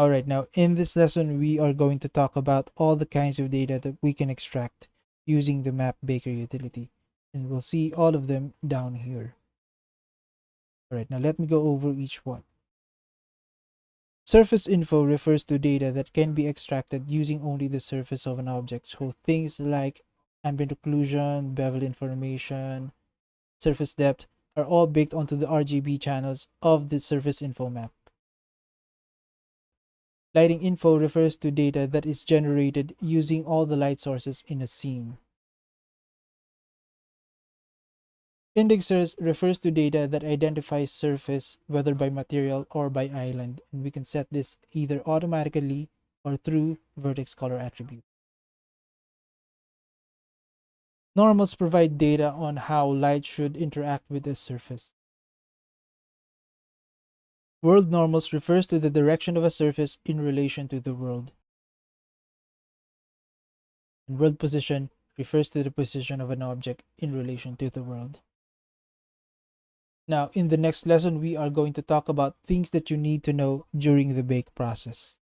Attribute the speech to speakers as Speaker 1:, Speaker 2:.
Speaker 1: Alright, now in this lesson, we are going to talk about all the kinds of data that we can extract using the map baker utility. And we'll see all of them down here. Alright, now let me go over each one. Surface info refers to data that can be extracted using only the surface of an object. So things like ambient occlusion, bevel information, surface depth are all baked onto the RGB channels of the surface info map. Lighting info refers to data that is generated using all the light sources in a scene. Indexers refers to data that identifies surface, whether by material or by island, and we can set this either automatically or through vertex color attribute. Normals provide data on how light should interact with the surface. World normals refers to the direction of a surface in relation to the world. And world position refers to the position of an object in relation to the world. Now, in the next lesson, we are going to talk about things that you need to know during the bake process.